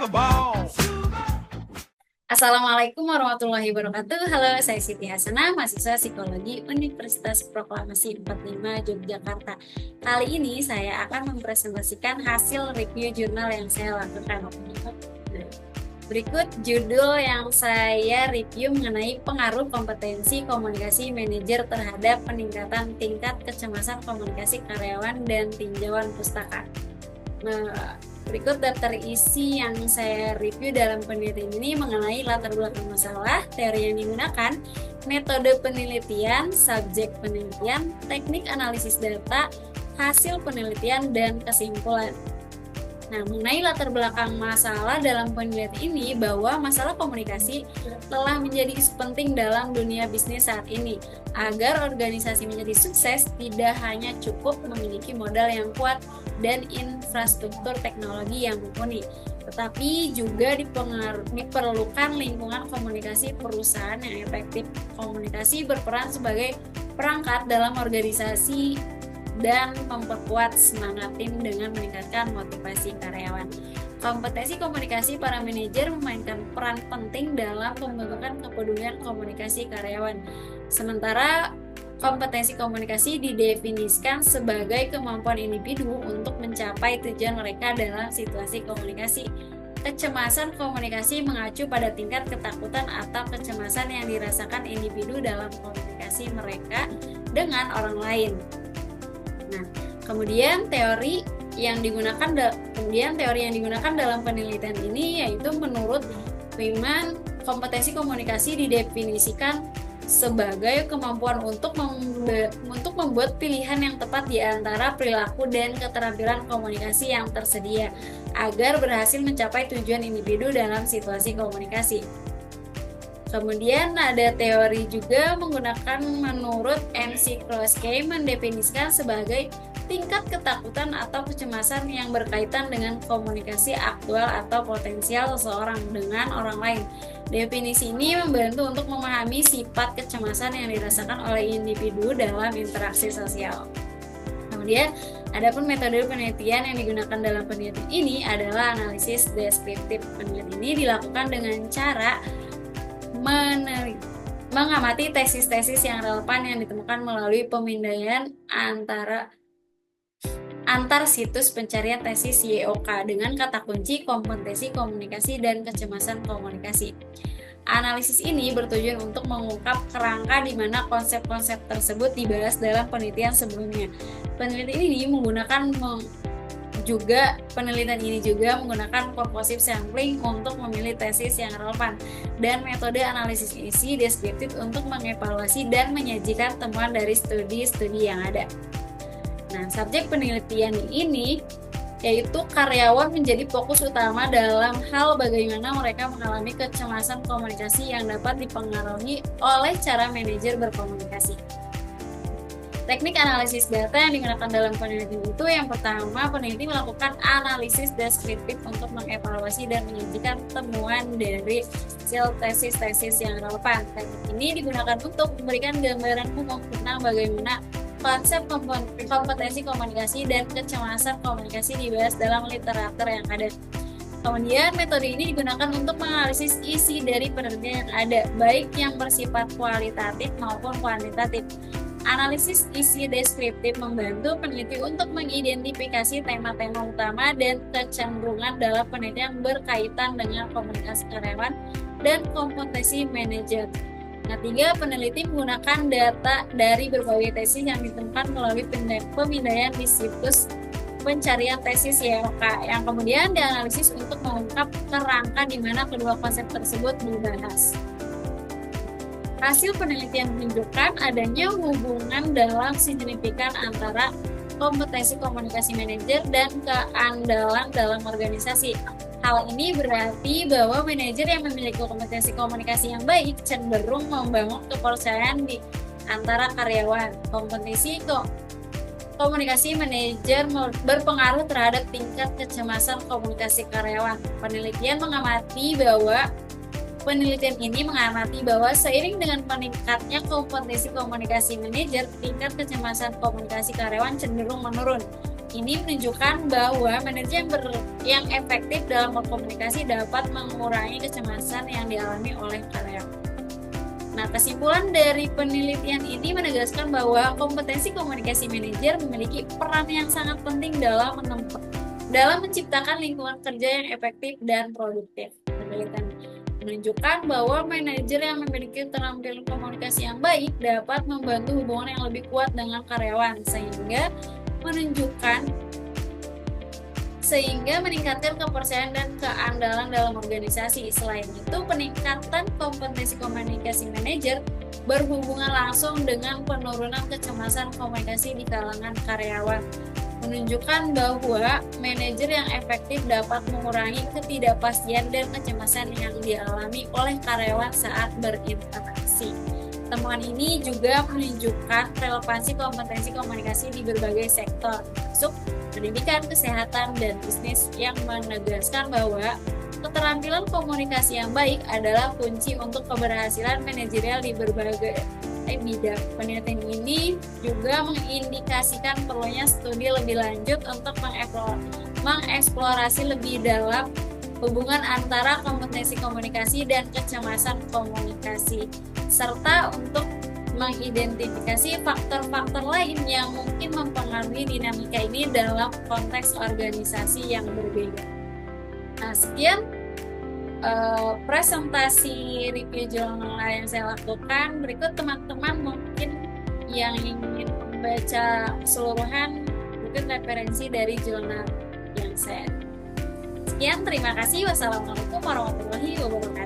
a ball. Assalamualaikum warahmatullahi wabarakatuh. Halo, saya Siti Hasanah, mahasiswa Psikologi Universitas Proklamasi 45 Yogyakarta. Kali ini saya akan mempresentasikan hasil review jurnal yang saya lakukan. Berikut judul yang saya review mengenai pengaruh kompetensi komunikasi manajer terhadap peningkatan tingkat kecemasan komunikasi karyawan dan tinjauan pustaka. Nah, berikut daftar isi yang saya review dalam penelitian ini mengenai latar belakang masalah, teori yang digunakan, metode penelitian, subjek penelitian, teknik analisis data, hasil penelitian, dan kesimpulan. Nah, mengenai latar belakang masalah dalam penelitian ini, bahwa masalah komunikasi telah menjadi isu penting dalam dunia bisnis saat ini. Agar organisasi menjadi sukses, tidak hanya cukup memiliki modal yang kuat dan infrastruktur teknologi yang mumpuni, tetapi juga diperlukan lingkungan komunikasi perusahaan yang efektif. Komunikasi berperan sebagai perangkat dalam organisasi dan memperkuat semangat tim dengan meningkatkan motivasi karyawan. Kompetensi komunikasi para manajer memainkan peran penting dalam pembentukan kepedulian komunikasi karyawan. Sementara kompetensi komunikasi didefinisikan sebagai kemampuan individu untuk mencapai tujuan mereka dalam situasi komunikasi. Kecemasan komunikasi mengacu pada tingkat ketakutan atau kecemasan yang dirasakan individu dalam komunikasi mereka dengan orang lain. Nah, kemudian teori yang digunakan dalam penelitian ini yaitu menurut Wiman, kompetensi komunikasi didefinisikan sebagai kemampuan untuk membuat pilihan yang tepat di antara perilaku dan keterampilan komunikasi yang tersedia agar berhasil mencapai tujuan individu dalam situasi komunikasi. Kemudian ada teori juga menggunakan menurut MC Kloski mendefinisikan sebagai tingkat ketakutan atau kecemasan yang berkaitan dengan komunikasi aktual atau potensial seseorang dengan orang lain. Definisi ini membantu untuk memahami sifat kecemasan yang dirasakan oleh individu dalam interaksi sosial. Kemudian, adapun metode penelitian yang digunakan dalam penelitian ini adalah analisis deskriptif. Penelitian ini dilakukan dengan cara mengamati tesis-tesis yang relevan yang ditemukan melalui pemindaian antar situs pencarian tesis YOK dengan kata kunci kompetensi komunikasi dan kecemasan komunikasi. Analisis ini bertujuan untuk mengungkap kerangka di mana konsep-konsep tersebut dibahas dalam penelitian sebelumnya. Penelitian ini juga menggunakan purposive sampling untuk memilih tesis yang relevan dan metode analisis isi deskriptif untuk mengevaluasi dan menyajikan temuan dari studi-studi yang ada. Nah, subjek penelitian ini yaitu karyawan menjadi fokus utama dalam hal bagaimana mereka mengalami kecemasan komunikasi yang dapat dipengaruhi oleh cara manajer berkomunikasi. Teknik analisis data yang digunakan dalam penelitian itu yang pertama, peneliti melakukan analisis deskriptif untuk mengevaluasi dan menyajikan temuan dari hasil tesis-tesis yang relevan. Teknik ini digunakan untuk memberikan gambaran umum tentang bagaimana konsep kompetensi komunikasi dan kecemasan komunikasi dibahas dalam literatur yang ada. Kemudian metode ini digunakan untuk menganalisis isi dari penelitian yang ada, baik yang bersifat kualitatif maupun kuantitatif. Analisis isi deskriptif membantu peneliti untuk mengidentifikasi tema-tema utama dan kecenderungan dalam penelitian berkaitan dengan komunikasi karyawan dan kompetensi manajer. Nah, 3. Peneliti menggunakan data dari berbagai tesis yang ditemukan melalui pemindaian di situs pencarian tesis YOK yang kemudian dianalisis untuk mengungkap kerangka di mana kedua konsep tersebut dibahas. Hasil penelitian menunjukkan adanya hubungan dalam signifikan antara kompetensi komunikasi manajer dan keandalan dalam organisasi. Hal ini berarti bahwa manajer yang memiliki kompetensi komunikasi yang baik cenderung membangun kepercayaan di antara karyawan. Kompetensi komunikasi manajer berpengaruh terhadap tingkat kecemasan komunikasi karyawan. Penelitian ini mengamati bahwa seiring dengan meningkatnya kompetensi komunikasi manajer, tingkat kecemasan komunikasi karyawan cenderung menurun. Ini menunjukkan bahwa manajer yang efektif dalam berkomunikasi dapat mengurangi kecemasan yang dialami oleh karyawan. Nah, kesimpulan dari penelitian ini menegaskan bahwa kompetensi komunikasi manajer memiliki peran yang sangat penting dalam menciptakan lingkungan kerja yang efektif dan produktif. Penelitian menunjukkan bahwa manajer yang memiliki keterampilan komunikasi yang baik dapat membantu hubungan yang lebih kuat dengan karyawan, sehingga meningkatkan kepercayaan dan keandalan dalam organisasi. Selain itu, peningkatan kompetensi komunikasi manajer berhubungan langsung dengan penurunan kecemasan komunikasi di kalangan karyawan, menunjukkan bahwa manajer yang efektif dapat mengurangi ketidakpastian dan kecemasan yang dialami oleh karyawan saat berinteraksi. Temuan ini juga menunjukkan relevansi kompetensi komunikasi di berbagai sektor, termasuk pendidikan, kesehatan, dan bisnis, yang menegaskan bahwa keterampilan komunikasi yang baik adalah kunci untuk keberhasilan manajerial di berbagai bidang. Penelitian ini juga mengindikasikan perlunya studi lebih lanjut untuk mengeksplorasi lebih dalam hubungan antara kompetensi komunikasi dan kecemasan komunikasi, serta untuk mengidentifikasi faktor-faktor lain yang mungkin mempengaruhi dinamika ini dalam konteks organisasi yang berbeda. Nah, sekian presentasi review jurnal yang saya lakukan. Berikut teman-teman mungkin yang ingin membaca keseluruhan, berikut referensi dari jurnal yang saya. Sekian, terima kasih. Wassalamualaikum warahmatullahi wabarakatuh.